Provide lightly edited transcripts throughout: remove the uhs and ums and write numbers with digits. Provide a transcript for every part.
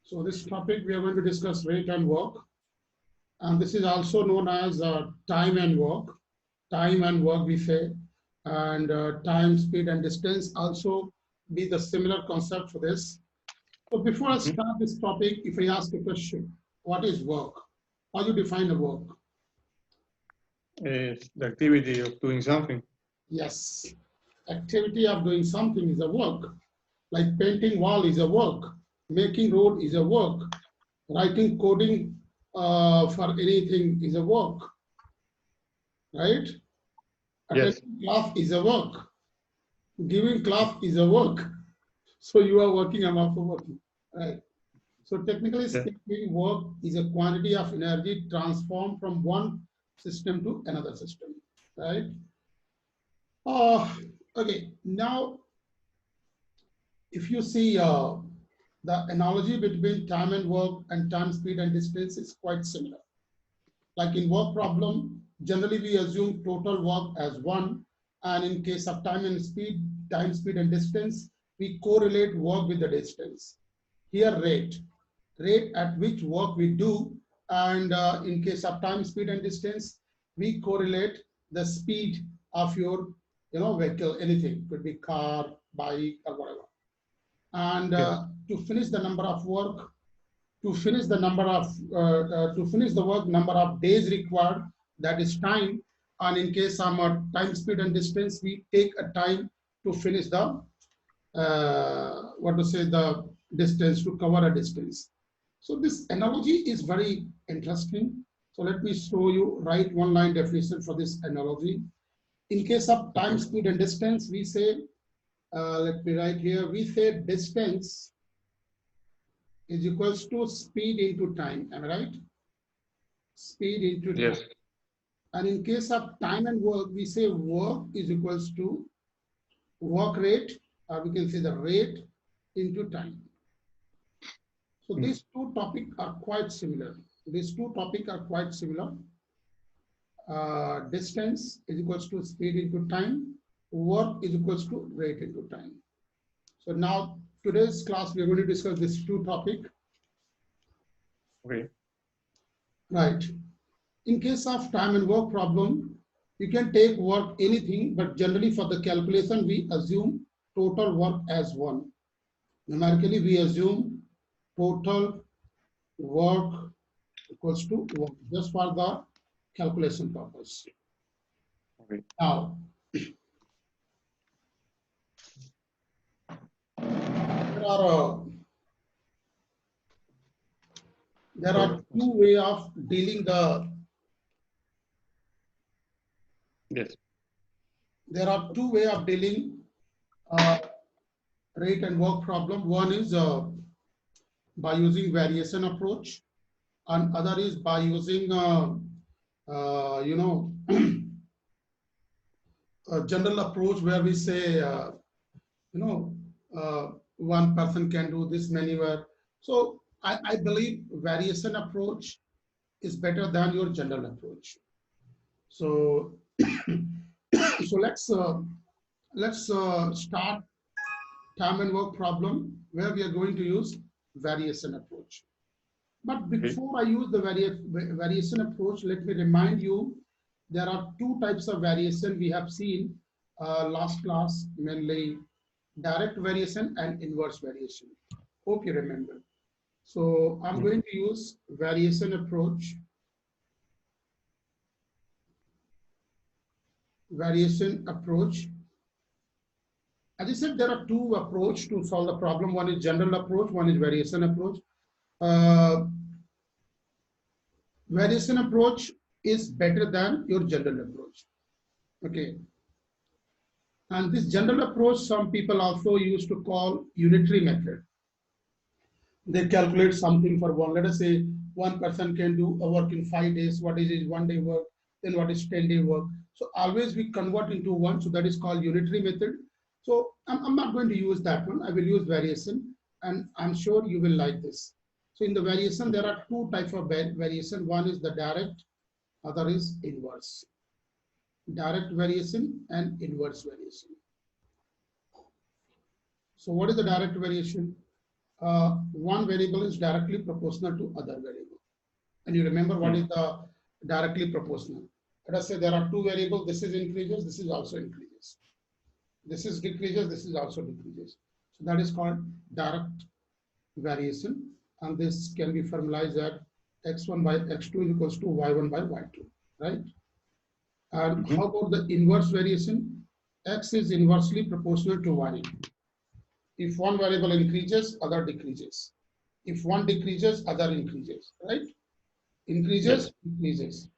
So this topic we are going to discuss rate and work, and this is also known as time and work. Time and work we say, and time, speed, and distance also be the similar concept for this. So before I Mhm. start this topic, if I ask a question, what is work? How you define a work? It's the activity of doing something. Yes, activity of doing something is a work. Like painting wall is a work, making road is a work, writing coding for anything is a work, right? Yes. Attending class is a work, giving class is a work. So you are working, I'm also working, right? So technically Yeah. speaking, work is a quantity of energy transformed from one system to another system, right? Uh, okay, now if you see the analogy between time and work and time, speed, and distance is quite similar. Like in work problem, generally we assume total work as one, and in case of time, speed, and distance, we correlate work with the distance. Here, rate at which work we do, and in case of time, speed, and distance, we correlate the speed of your, vehicle, anything, could be car, bike, or whatever. And Yes. to finish the number of work, to finish the work number of days required, that is time. And in case of time, speed, and distance, we take a time to finish the what to say the distance, to cover a distance. So this analogy is very interesting. So let me show you, write one line definition for this analogy. In case of time, Okay. speed, and distance, we say, let me write here, we say distance is equals to speed into time. Am I right? Speed into time. Yes. And in case of time and work, we say work is equals to work rate, or we can say the rate into time. So Mm. these two topics are quite similar. These two topics are quite similar. Distance is equals to speed into time. Work is equals to rate into time. So now today's class, we are going to discuss this two topic. Okay. Right. In case of time and work problem, you can take work anything, but generally for the calculation, we assume total work as one. Numerically, we assume total work equals to work, just for the calculation purpose. Okay. Now, there are there Sorry. are two way of dealing the Yes. there are two way of dealing uh, rate and work problem. One is by using variation approach, and other is by using you know a general approach where we say you know one person can do this many work. So I believe variation approach is better than your general approach. So so let's start time and work problem where we are going to use variation approach. But Okay. before I use the variation approach, let me remind you there are two types of variation we have seen last class, mainly direct variation and inverse variation. Hope you remember. So I'm Mm. going to use variation approach. Variation approach. As I said, there are two approaches to solve the problem. One is general approach, one is variation approach. Uh, Variation approach is better than your general approach. Okay. And this general approach, some people also used to call unitary method. They calculate something for one. Let us say one person can do a work in 5 days. What is his 1 day work? Then what is 10-day work? So always we convert into one. So that is called unitary method. So I'm not going to use that one. I will use variation, and I'm sure you will like this. So in the variation, there are two types of variation. One is the direct, other is inverse. Direct variation and inverse variation. So what is the direct variation? one variable is directly proportional to other variable. And you remember what is the directly proportional? Let us say there are two variables. This is increases. This is also increases. This is decreases. This is also decreases. So that is called direct variation. And this can be formalized at x1 by x2 is equals to y1 by y2, right? And how about the inverse variation? X is inversely proportional to y. If one variable increases, other decreases. If one decreases, other increases, right? Increases, increases,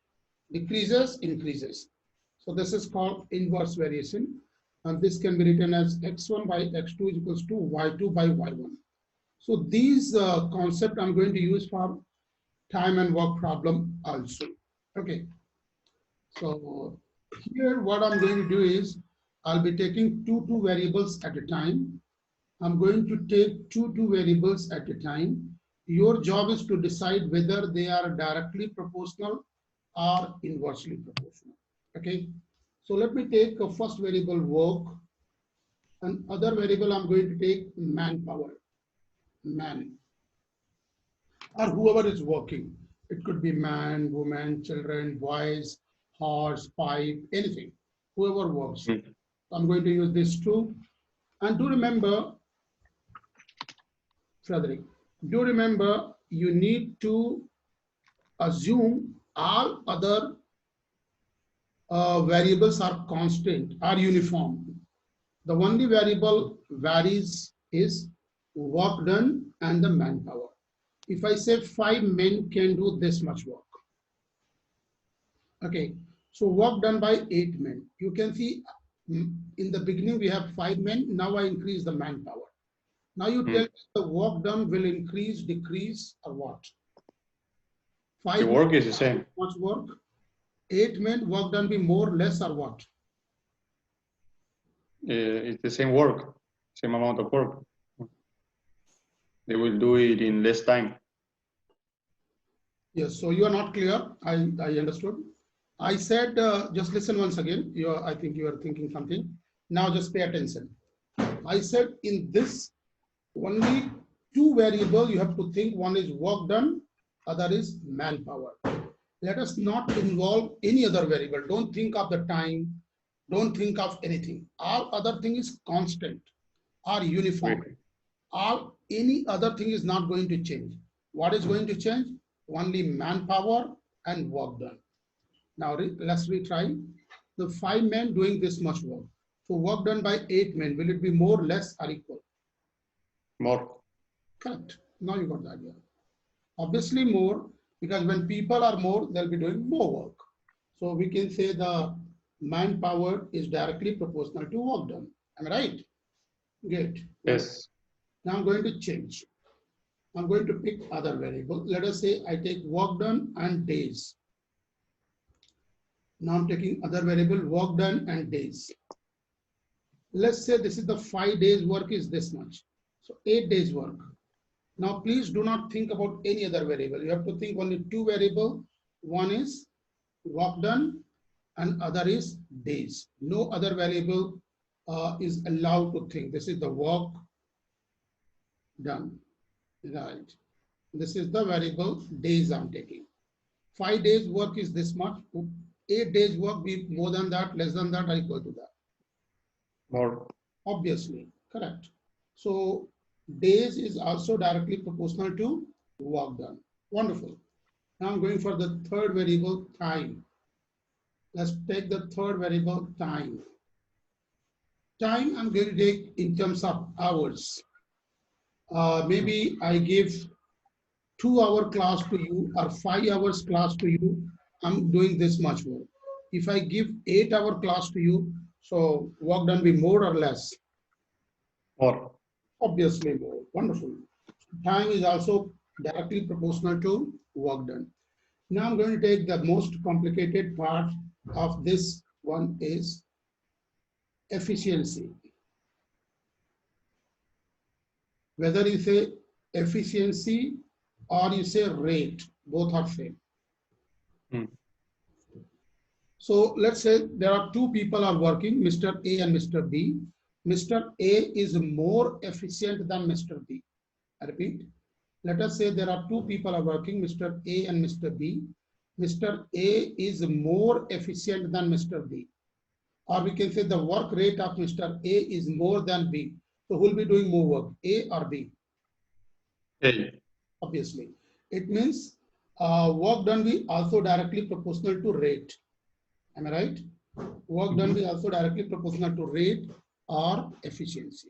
decreases, increases. So this is called inverse variation. And this can be written as x1 by x2 is equals to y2 by y1. So these concept I'm going to use for time and work problem also. Okay. So here what I'm going to do is I'll be taking two variables at a time. I'm going to take two variables at a time. Your job is to decide whether they are directly proportional or inversely proportional. Okay. So let me take a first variable work, and other variable I'm going to take manpower, man, or whoever is working. It could be man, woman, children, boys, horse, pipe, anything, whoever works. I'm going to use this too. And do remember, Frederick, do remember you need to assume all other variables are constant, are uniform. The only variable varies is work done and the manpower. If I say 5 men can do this much work. Okay, so work done by 8 men. You can see in the beginning we have 5 men. Now I increase the manpower. Now you tell me the work done will increase, decrease, or what? 5 the work is the same. Much work. 8 men, work done be more, less, or what? It's the same work, same amount of work. They will do it in less time. Yes, so you are not clear. I understood. I said, just listen once again. I think you are thinking something. Now just pay attention. I said in this only two variables you have to think. One is work done, other is manpower. Let us not involve any other variable. Don't think of the time. Don't think of anything. All other thing is constant or uniform. All any other thing is not going to change. What is going to change? Only manpower and work done. Now let's retry. The 5 men doing this much work. So work done by 8 men. Will it be more, less, or equal? More. Correct. Now you got the idea. Obviously more, because when people are more, they'll be doing more work. So we can say the manpower is directly proportional to work done. Am I right? Good. Yes. Now I'm going to change. I'm going to pick other variable. Let us say I take work done and days. Now I'm taking other variable, work done and days. Let's say this is the 5 days work is this much. So 8 days work. Now please do not think about any other variable. You have to think only two variable. One is work done and other is days. No other variable is allowed to think. This is the work done. Right. This is the variable days I'm taking. 5 days work is this much. 8 days work be more than that, less than that, or equal to that? More. Obviously, correct. So days is also directly proportional to work done. Wonderful. Now I'm going for the third variable, time. Let's take the third variable, time. Time I'm going to take in terms of hours. Maybe I give 2-hour class to you or 5 hours class to you. I'm doing this much work. If I give 8-hour class to you, so work done be more or less? More. Obviously more. Wonderful. Time is also directly proportional to work done. Now I'm going to take the most complicated part of this one is efficiency. Whether you say efficiency or you say rate, both are same. So let's say there are two people are working, Mr. A and Mr. B. Mr. A is more efficient than Mr. B. I repeat, let us say there are two people are working, Mr. A and Mr. B. Mr. A is more efficient than Mr. B. Or we can say the work rate of Mr. A is more than B. So who will be doing more work, A or B? A. Obviously. It means work done be also directly proportional to rate. Am I right? Work done be also directly proportional to rate or efficiency.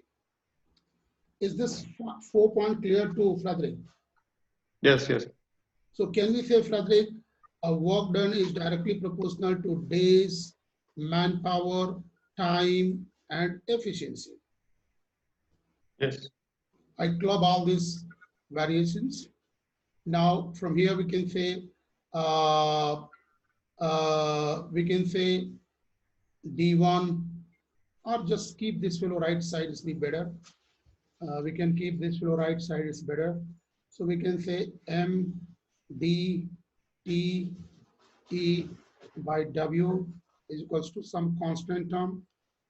Is this 4 point clear to Frederick? Yes, yes. So can we say, Frederick, work done is directly proportional to days, manpower, time, and efficiency? Yes. I club all these variations. Now from here we can say D1, or just keep this fellow right side is be better. We can keep this fellow right side is better. So we can say M D T E by W is equals to some constant term.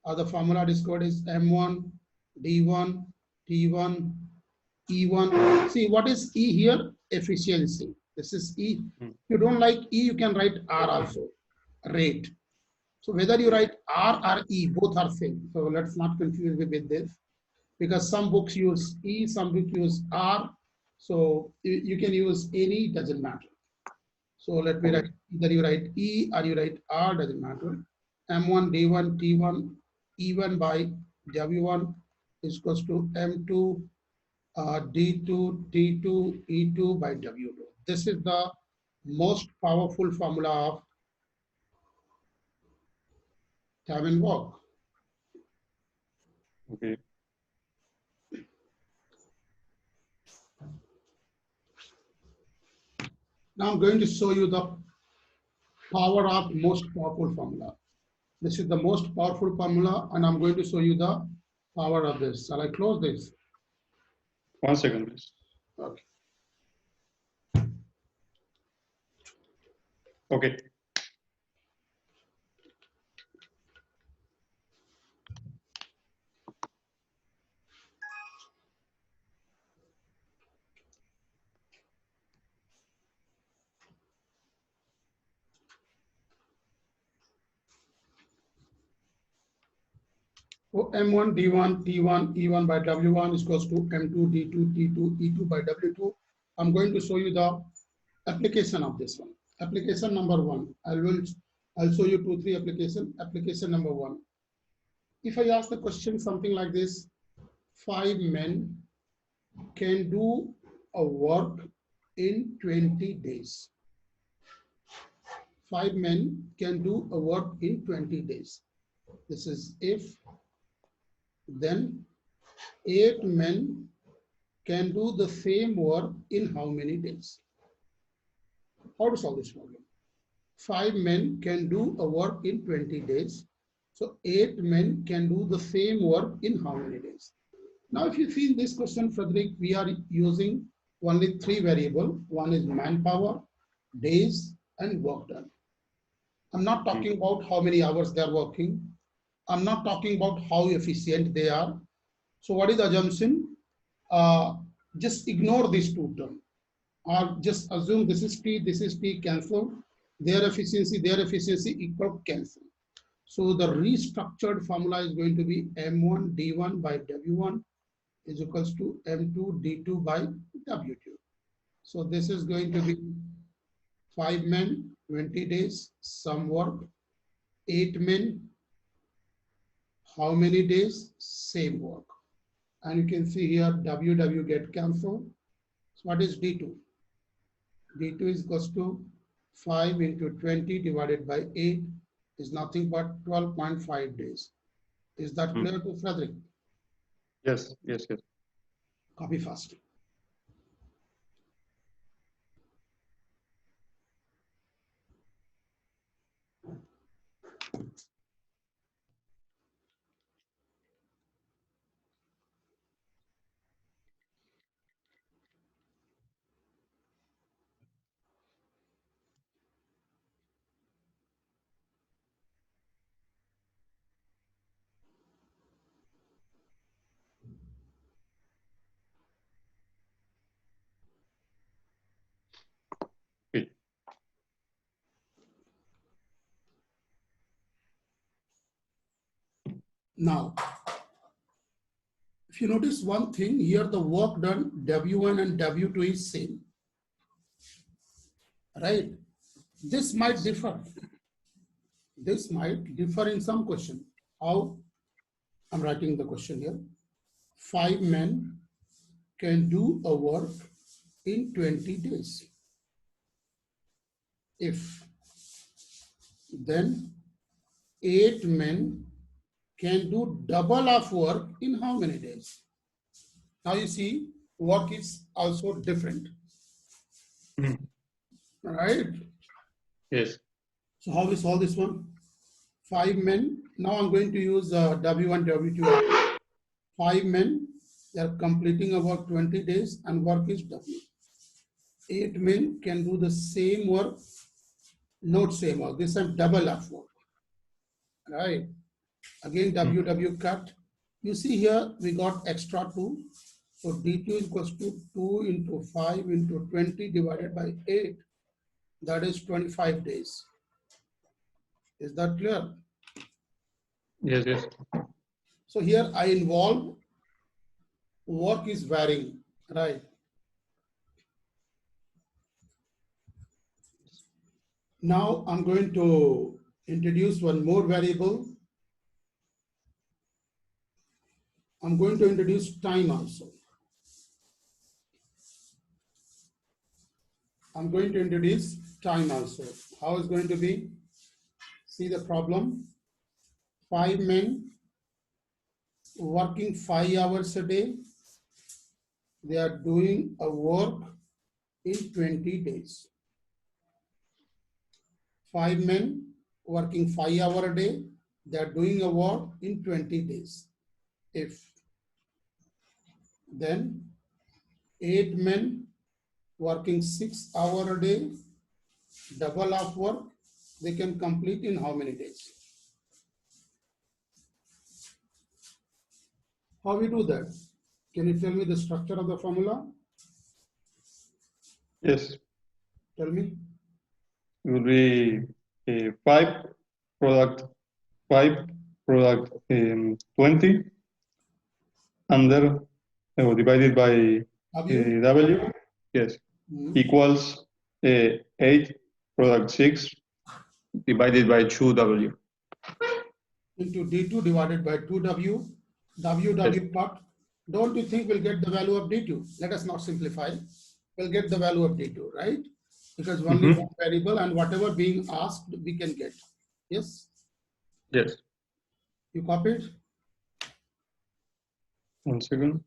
The formula discovered is M1 D1 T1 E1. See, what is E here? Efficiency. This is E. If you don't like E, you can write R also, rate. So whether you write R or E, both are same. So let's not confuse with this, because some books use E, some books use R. So you can use any, doesn't matter. So let me write, either you write E or you write R, doesn't matter. M1, D1, T1, E1 by W1 is equals to M2, D2, T2, E2 by W2. This is the most powerful formula of time and work. Okay. Now I'm going to show you the power of most powerful formula. This is the most powerful formula, and I'm going to show you the power of this. Shall I close this? 1 second, please. Okay. Okay. So M1, D1, T1, E1 by W1 is equals to M2, D2, T2, E2 by W2. I'm going to show you the application of this one. Application number one. I'll show you 2, 3 application. Application number one. If I ask the question something like this, 5 men can do a work in 20 days. 5 men can do a work in 20 days. This is if, then 8 men can do the same work in how many days? How to solve this problem? 5 men can do a work in 20 days. So 8 men can do the same work in how many days? Now, if you see in this question, Frederick, we are using only 3 variables. One is manpower, days, and work done. I'm not talking about how many hours they are working. I'm not talking about how efficient they are. So what is the assumption? Just ignore these 2 terms, or just assume this is T, cancel. Their efficiency equal cancel. So the restructured formula is going to be M1 D1 by W1 is equals to M2 D2 by W2. So this is going to be 5 men, 20 days, some work, 8 men, how many days, same work. And you can see here WW get cancelled. So what is D2? D2 is equals to 5 into 20 divided by 8 is nothing but 12.5 days. Is that clear to Frederick? Yes, yes, yes. Copy fast. Now, if you notice one thing here, the work done W1 and W2 is same, right? This might differ. This might differ in some question. How? I'm writing the question here. 5 men can do a work in 20 days. If then 8 men can do double of work in how many days? Now you see, work is also different, right? Yes. So how we solve this one? 5 men. Now I'm going to use W1, W2. 5 men, they are completing a work 20 days and work is W. 8 men can do the same work, not same work. This is double of work, right? Again, W cut. You see here, we got extra 2. So D2 is equals to 2 into 5 into 20 divided by 8. That is 25 days. Is that clear? Yes, yes. So here I involve work is varying, right? Now I'm going to introduce one more variable. I'm going to introduce time also. I'm going to introduce time also. How is going to be? See the problem. 5 men working 5 hours a day. They are doing a work in 20 days. 5 men working 5 hours a day. They are doing a work in 20 days. If then 8 men working 6 hours a day, double of work, they can complete in how many days? How we do that? Can you tell me the structure of the formula? Yes. Tell me. It will be 5 product 20 under divided by W. Yes. Equals 8 product 6 divided by 2W. Into D2 divided by 2W. WW cut. Don't you think we'll get the value of D2? Let us not simplify. We'll get the value of D2, right? Because only one variable and whatever being asked, we can get. Yes? Yes. You copied? 1 second.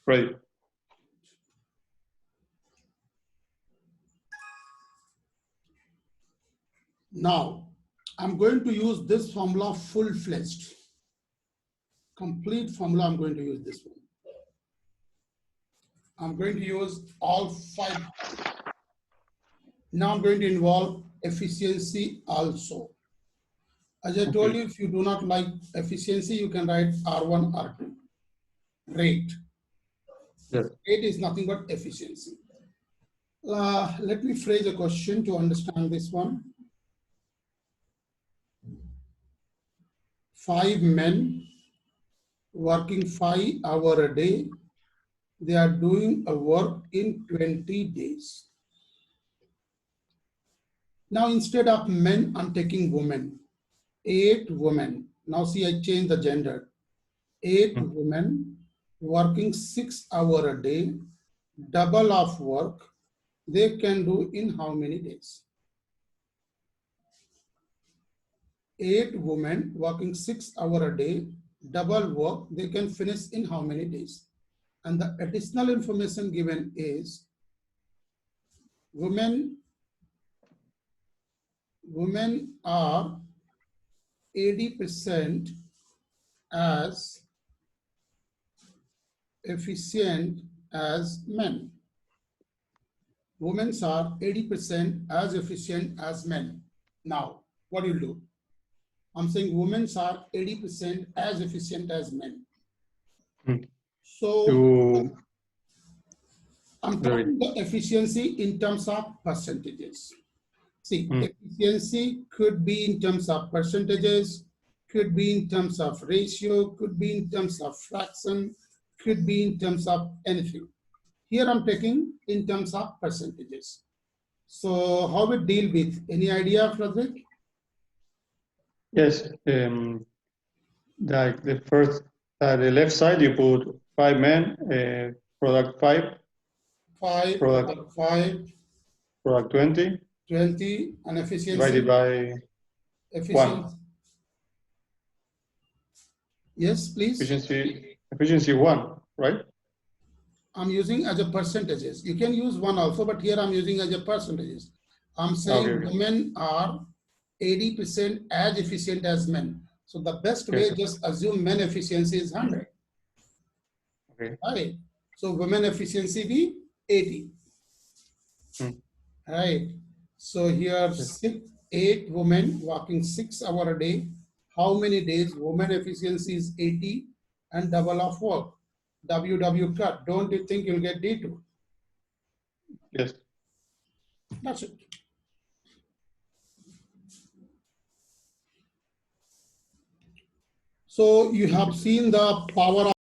Right. Now, I'm going to use this formula full-fledged. Complete formula, I'm going to use this one. I'm going to use all 5. Now I'm going to involve efficiency also. As I told you, if you do not like efficiency, you can write R1, R2. Rate. Yes. Rate is nothing but efficiency. Let me phrase a question to understand this one. 5 men working 5 hours a day. They are doing a work in 20 days. Now, instead of men, I'm taking women. 8 women. Now see, I change the gender. 8 women working 6 hours a day, double of work, they can do in how many days? 8 women working 6 hours a day, double work, they can finish in how many days? And the additional information given is women are 80% as efficient as men. Women are 80% as efficient as men. Now, what do you do? I'm saying women are 80% as efficient as men. So I'm Very. talking the efficiency in terms of percentages. See, Mm. efficiency could be in terms of percentages, could be in terms of ratio, could be in terms of fraction, could be in terms of anything. Here I'm taking in terms of percentages. So how we deal with, any idea, Frederick? Yes. Like the first, the left side, you put 5 men, product 5, 5, product 5, 20, 20, and divided efficiency. by Efficiency. 1. Yes, please. Efficiency 1, right? I'm using as a percentages. You can use 1 also, but here I'm using as a percentages. I'm saying Okay. women are 80% as efficient as men. So the best way, Yes. just assume men efficiency is 100. Okay. Right. So women efficiency be 80. Mm. Right. So here Yes. 8 women working 6 hours a day. How many days women efficiency is 80 and double of work? WW cut. Don't you think you'll get D2? Yes. That's it. So you have seen the power